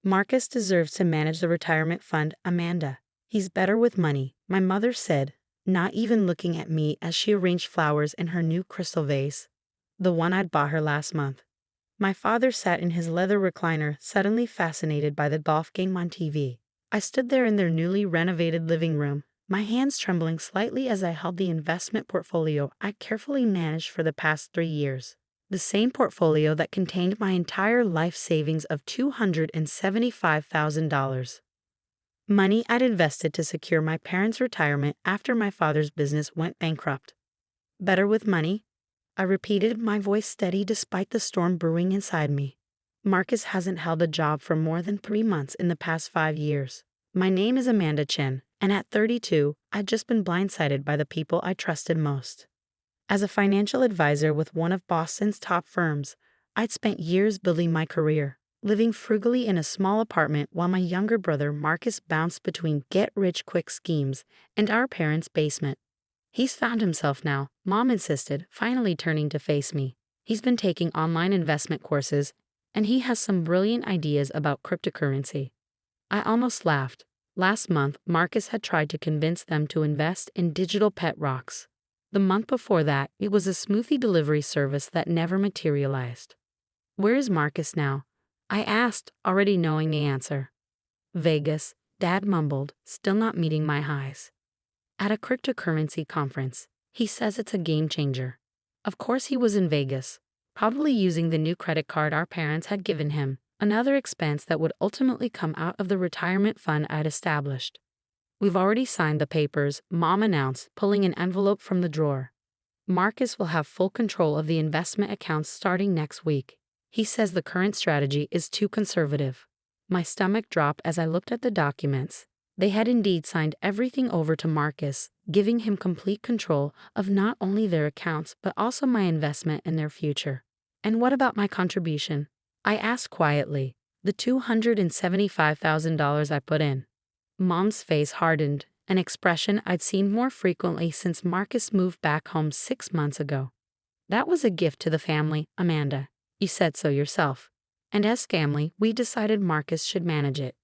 Marcus deserves to manage the retirement fund, Amanda. He's better with money, my mother said, not even looking at me as she arranged flowers in her new crystal vase, the one I'd bought her last month. My father sat in his leather recliner, suddenly fascinated by the golf game on TV. I stood there in their newly renovated living room, my hands trembling slightly as I held the investment portfolio I'd carefully managed for the past 3 years. The same portfolio that contained my entire life savings of $275,000. Money I'd invested to secure my parents' retirement after my father's business went bankrupt. Better with money? I repeated, my voice steady despite the storm brewing inside me. Marcus hasn't held a job for more than 3 months in the past 5 years. My name is Amanda Chen, and at 32, I'd just been blindsided by the people I trusted most. As a financial advisor with one of Boston's top firms, I'd spent years building my career, living frugally in a small apartment while my younger brother Marcus bounced between get-rich-quick schemes and our parents' basement. He's found himself now, Mom insisted, finally turning to face me. He's been taking online investment courses, and he has some brilliant ideas about cryptocurrency. I almost laughed. Last month, Marcus had tried to convince them to invest in digital pet rocks. The month before that, it was a smoothie delivery service that never materialized. Where is Marcus now? I asked, already knowing the answer. Vegas, Dad mumbled, still not meeting my highs. At a cryptocurrency conference. He says it's a game changer. Of course he was in Vegas, probably using the new credit card our parents had given him, another expense that would ultimately come out of the retirement fund I'd established. We've already signed the papers, Mom announced, pulling an envelope from the drawer. Marcus will have full control of the investment accounts starting next week. He says the current strategy is too conservative. My stomach dropped as I looked at the documents. They had indeed signed everything over to Marcus, giving him complete control of not only their accounts but also my investment in their future. And what about my contribution? I asked quietly. The $275,000 I put in. Mom's face hardened, an expression I'd seen more frequently since Marcus moved back home 6 months ago. That was a gift to the family, Amanda. You said so yourself. And as family, we decided Marcus should manage it.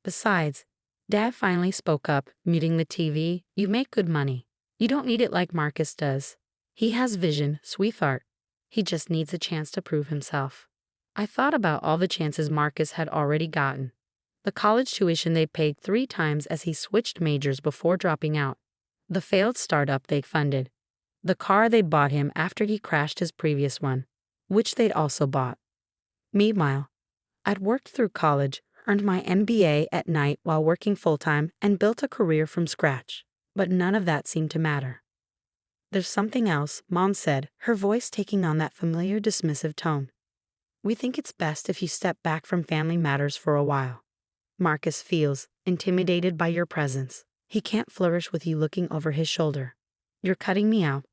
Besides, Dad finally spoke up, muting the TV. You make good money. You don't need it like Marcus does. He has vision, sweetheart. He just needs a chance to prove himself. I thought about all the chances Marcus had already gotten. The college tuition they paid 3 times as he switched majors before dropping out. The failed startup they funded. The car they bought him after he crashed his previous one, which they'd also bought. Meanwhile, I'd worked through college, earned my MBA at night while working full-time, and built a career from scratch. But none of that seemed to matter. There's something else, Mom said, her voice taking on that familiar dismissive tone. We think it's best if you step back from family matters for a while. Marcus feels intimidated by your presence. He can't flourish with you looking over his shoulder. You're cutting me out?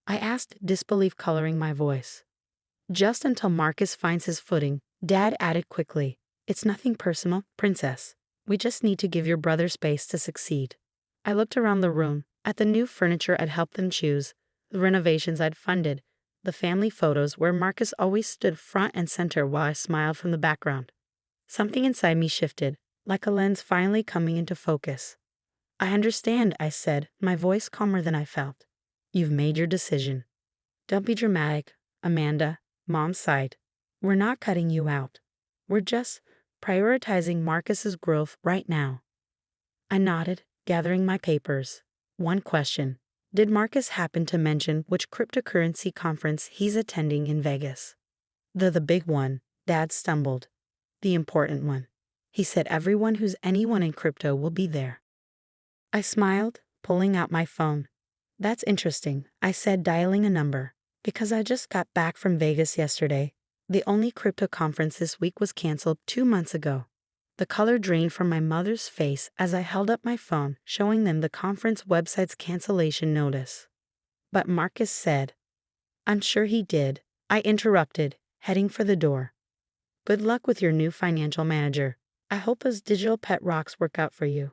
I asked, disbelief coloring my voice. Just until Marcus finds his footing, Dad added quickly. It's nothing personal, Princess. We just need to give your brother space to succeed. I looked around the room, at the new furniture I'd helped them choose, the renovations I'd funded, the family photos where Marcus always stood front and center while I smiled from the background. Something inside me shifted, like a lens finally coming into focus. I understand, I said, my voice calmer than I felt. You've made your decision. Don't be dramatic, Amanda, Mom sighed. We're not cutting you out. We're just prioritizing Marcus's growth right now. I nodded, gathering my papers. One question. Did Marcus happen to mention which cryptocurrency conference he's attending in Vegas? The big one, Dad stumbled. The important one. He said everyone who's anyone in crypto will be there. I smiled, pulling out my phone. That's interesting, I said, dialing a number. Because I just got back from Vegas yesterday. The only crypto conference this week was canceled 2 months ago. The color drained from my mother's face as I held up my phone, showing them the conference website's cancellation notice. But Marcus said. I'm sure he did. I interrupted, heading for the door. Good luck with your new financial manager. I hope those digital pet rocks work out for you.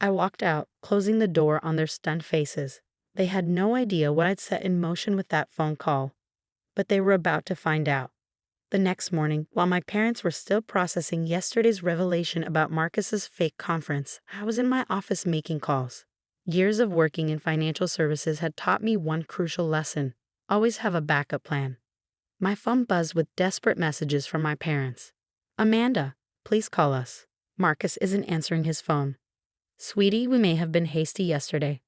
I walked out, closing the door on their stunned faces. They had no idea what I'd set in motion with that phone call. But they were about to find out. The next morning, while my parents were still processing yesterday's revelation about Marcus's fake conference, I was in my office making calls. Years of working in financial services had taught me one crucial lesson: always have a backup plan. My phone buzzed with desperate messages from my parents. Amanda, please call us. Marcus isn't answering his phone. Sweetie, we may have been hasty yesterday.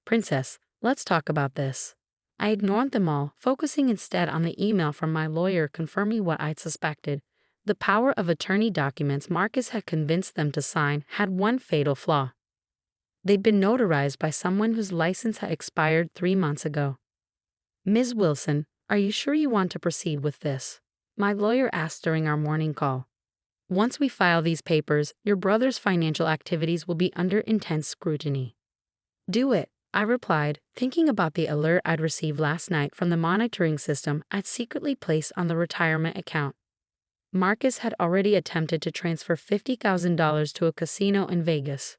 Princess, let's talk about this. I ignored them all, focusing instead on the email from my lawyer confirming what I'd suspected. The power of attorney documents Marcus had convinced them to sign had one fatal flaw. They'd been notarized by someone whose license had expired 3 months ago. Ms. Wilson, are you sure you want to proceed with this? My lawyer asked during our morning call. Once we file these papers, your brother's financial activities will be under intense scrutiny. Do it, I replied, thinking about the alert I'd received last night from the monitoring system I'd secretly placed on the retirement account. Marcus had already attempted to transfer $50,000 to a casino in Vegas.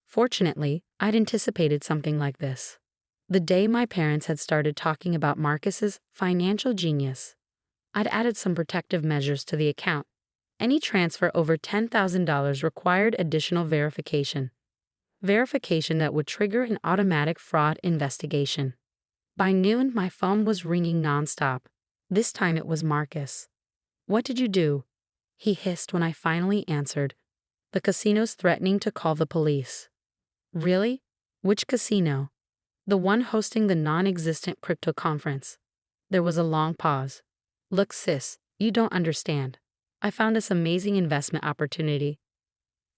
Fortunately, I'd anticipated something like this. The day my parents had started talking about Marcus's financial genius, I'd added some protective measures to the account. Any transfer over $10,000 required additional verification. Verification that would trigger an automatic fraud investigation. By noon, my phone was ringing nonstop. This time it was Marcus. What did you do? He hissed when I finally answered. The casino's threatening to call the police. Really? Which casino? The one hosting the non-existent crypto conference. There was a long pause. Look, sis, you don't understand. I found this amazing investment opportunity.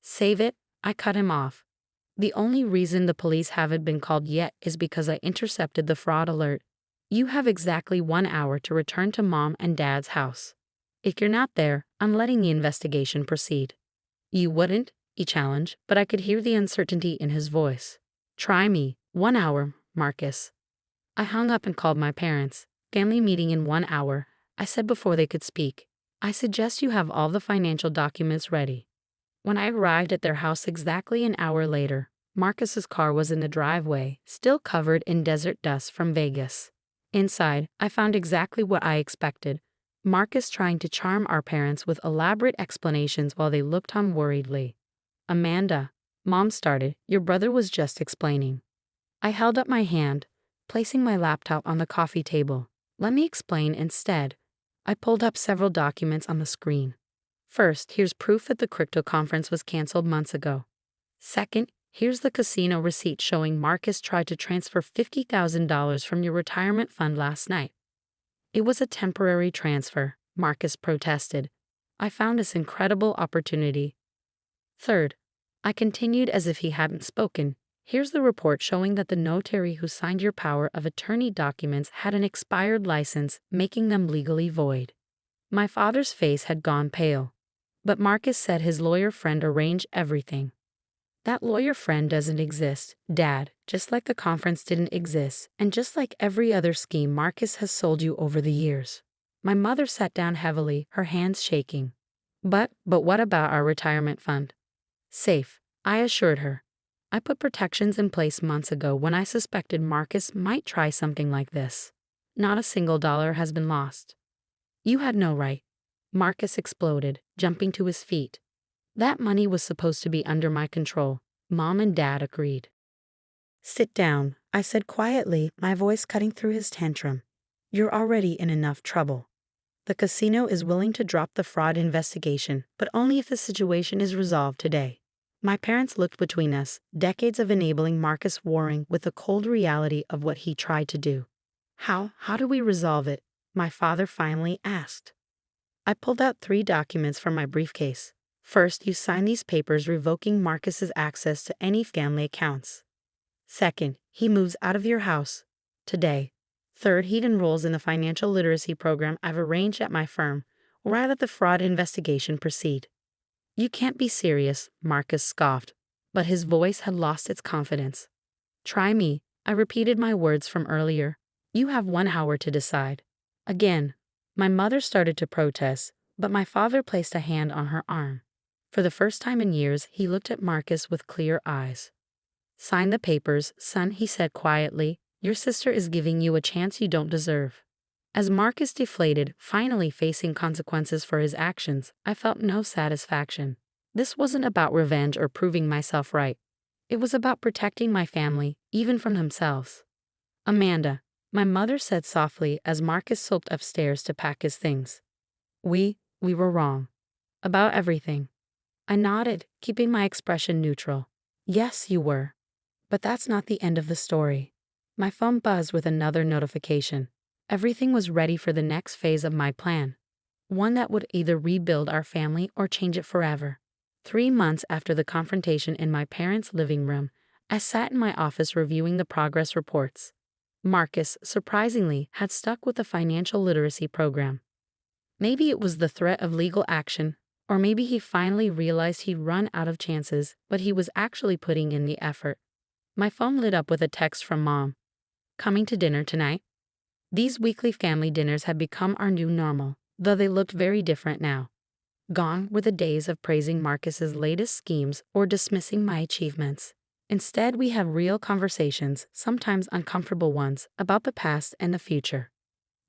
Save it, I cut him off. The only reason the police haven't been called yet is because I intercepted the fraud alert. You have exactly 1 hour to return to Mom and Dad's house. If you're not there, I'm letting the investigation proceed. You wouldn't, he challenged, but I could hear the uncertainty in his voice. Try me, 1 hour, Marcus. I hung up and called my parents. Family meeting in 1 hour, I said before they could speak. I suggest you have all the financial documents ready. When I arrived at their house exactly an hour later, Marcus's car was in the driveway, still covered in desert dust from Vegas. Inside, I found exactly what I expected. Marcus trying to charm our parents with elaborate explanations while they looked on worriedly. Amanda, Mom started, your brother was just explaining. I held up my hand, placing my laptop on the coffee table. Let me explain instead. I pulled up several documents on the screen. First, here's proof that the crypto conference was canceled months ago. Second, here's the casino receipt showing Marcus tried to transfer $50,000 from your retirement fund last night. It was a temporary transfer, Marcus protested. I found this incredible opportunity. Third, I continued as if he hadn't spoken. Here's the report showing that the notary who signed your power of attorney documents had an expired license, making them legally void. My father's face had gone pale. But Marcus said his lawyer friend arranged everything. That lawyer friend doesn't exist, Dad, just like the conference didn't exist, and just like every other scheme Marcus has sold you over the years. My mother sat down heavily, her hands shaking. But what about our retirement fund? Safe, I assured her. I put protections in place months ago when I suspected Marcus might try something like this. Not a single dollar has been lost. You had no right. Marcus exploded, jumping to his feet. That money was supposed to be under my control. Mom and Dad agreed. Sit down, I said quietly, my voice cutting through his tantrum. You're already in enough trouble. The casino is willing to drop the fraud investigation, but only if the situation is resolved today. My parents looked between us, decades of enabling Marcus warring with the cold reality of what he tried to do. How do we resolve it? My father finally asked. I pulled out 3 documents from my briefcase. First, you sign these papers revoking Marcus's access to any family accounts. Second, he moves out of your house today. Third, he enrolls in the financial literacy program I've arranged at my firm, or I let the fraud investigation proceed. You can't be serious, Marcus scoffed, but his voice had lost its confidence. Try me, I repeated my words from earlier. You have 1 hour to decide. Again, my mother started to protest, but my father placed a hand on her arm. For the first time in years, he looked at Marcus with clear eyes. Sign the papers, son, he said quietly. Your sister is giving you a chance you don't deserve. As Marcus deflated, finally facing consequences for his actions, I felt no satisfaction. This wasn't about revenge or proving myself right. It was about protecting my family, even from themselves. Amanda, my mother said softly as Marcus sloped upstairs to pack his things. We were wrong. About everything. I nodded, keeping my expression neutral. Yes, you were. But that's not the end of the story. My phone buzzed with another notification. Everything was ready for the next phase of my plan. One that would either rebuild our family or change it forever. 3 months after the confrontation in my parents' living room, I sat in my office reviewing the progress reports. Marcus, surprisingly, had stuck with the financial literacy program. Maybe it was the threat of legal action, or maybe he finally realized he'd run out of chances, but he was actually putting in the effort. My phone lit up with a text from Mom. Coming to dinner tonight? These weekly family dinners had become our new normal, though they looked very different now. Gone were the days of praising Marcus's latest schemes or dismissing my achievements. Instead, we have real conversations, sometimes uncomfortable ones, about the past and the future.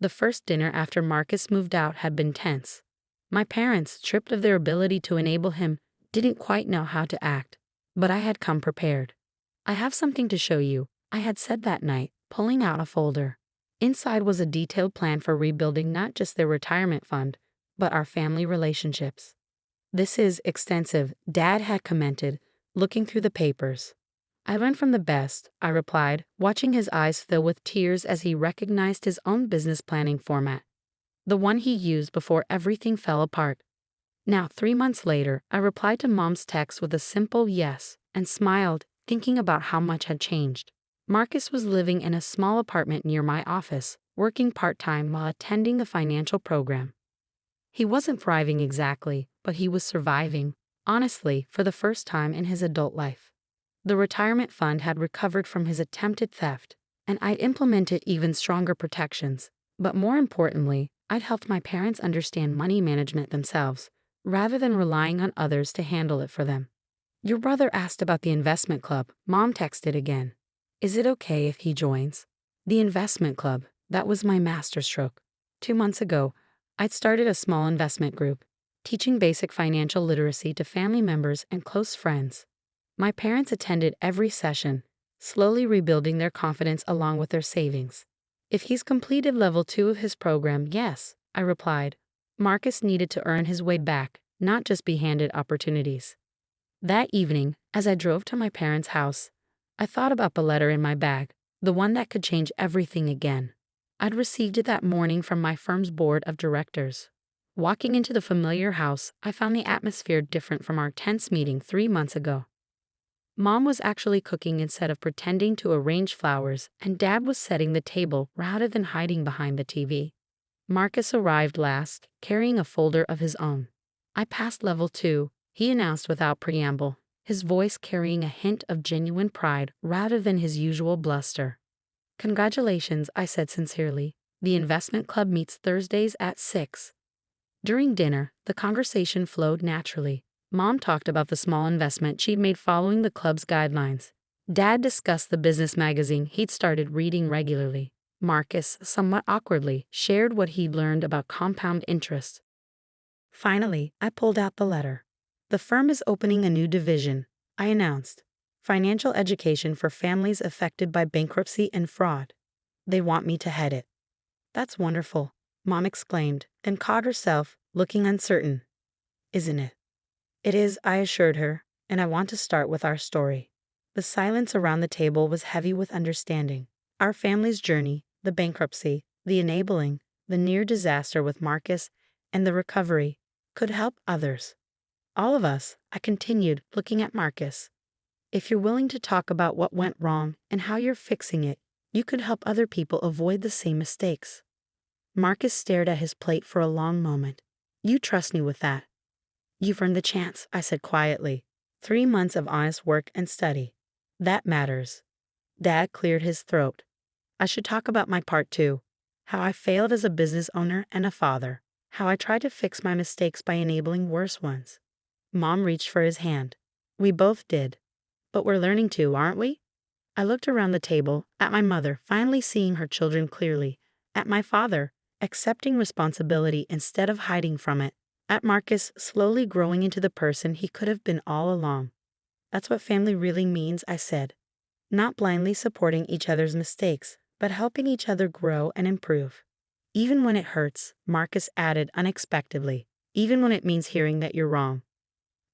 The first dinner after Marcus moved out had been tense. My parents, stripped of their ability to enable him, didn't quite know how to act. But I had come prepared. I have something to show you, I had said that night, pulling out a folder. Inside was a detailed plan for rebuilding not just their retirement fund, but our family relationships. This is extensive, Dad had commented, looking through the papers. I learned from the best, I replied, watching his eyes fill with tears as he recognized his own business planning format. The one he used before everything fell apart. Now, 3 months later, I replied to Mom's text with a simple yes and smiled, thinking about how much had changed. Marcus was living in a small apartment near my office, working part-time while attending the financial program. He wasn't thriving exactly, but he was surviving, honestly, for the first time in his adult life. The retirement fund had recovered from his attempted theft, and I'd implemented even stronger protections. But more importantly, I'd helped my parents understand money management themselves, rather than relying on others to handle it for them. Your brother asked about the investment club, Mom texted again. Is it okay if he joins? The investment club, that was my masterstroke. 2 months ago, I'd started a small investment group, teaching basic financial literacy to family members and close friends. My parents attended every session, slowly rebuilding their confidence along with their savings. If he's completed level 2 of his program, yes, I replied. Marcus needed to earn his way back, not just be handed opportunities. That evening, as I drove to my parents' house, I thought about the letter in my bag, the one that could change everything again. I'd received it that morning from my firm's board of directors. Walking into the familiar house, I found the atmosphere different from our tense meeting 3 months ago. Mom was actually cooking instead of pretending to arrange flowers, and Dad was setting the table rather than hiding behind the TV. Marcus arrived last, carrying a folder of his own. I passed level 2, he announced without preamble, his voice carrying a hint of genuine pride rather than his usual bluster. Congratulations, I said sincerely. The investment club meets Thursdays at 6. During dinner, the conversation flowed naturally. Mom talked about the small investment she'd made following the club's guidelines. Dad discussed the business magazine he'd started reading regularly. Marcus, somewhat awkwardly, shared what he'd learned about compound interest. Finally, I pulled out the letter. The firm is opening a new division, I announced. Financial education for families affected by bankruptcy and fraud. They want me to head it. That's wonderful, Mom exclaimed, then caught herself, looking uncertain. Isn't it? It is, I assured her, and I want to start with our story. The silence around the table was heavy with understanding. Our family's journey, the bankruptcy, the enabling, the near disaster with Marcus, and the recovery, could help others. All of us, I continued, looking at Marcus. If you're willing to talk about what went wrong and how you're fixing it, you could help other people avoid the same mistakes. Marcus stared at his plate for a long moment. You trust me with that. You've earned the chance, I said quietly. 3 months of honest work and study. That matters. Dad cleared his throat. I should talk about my part too. How I failed as a business owner and a father. How I tried to fix my mistakes by enabling worse ones. Mom reached for his hand. We both did. But we're learning too, aren't we? I looked around the table, at my mother, finally seeing her children clearly, at my father, accepting responsibility instead of hiding from it. At Marcus, slowly growing into the person he could have been all along. That's what family really means, I said. Not blindly supporting each other's mistakes, but helping each other grow and improve. Even when it hurts, Marcus added unexpectedly, even when it means hearing that you're wrong.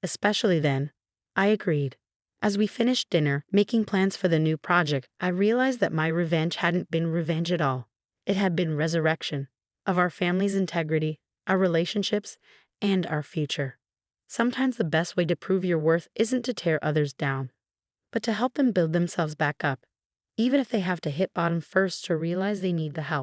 Especially then, I agreed. As we finished dinner, making plans for the new project, I realized that my revenge hadn't been revenge at all. It had been resurrection of our family's integrity, our relationships, and our future. Sometimes the best way to prove your worth isn't to tear others down, but to help them build themselves back up, even if they have to hit bottom first to realize they need the help.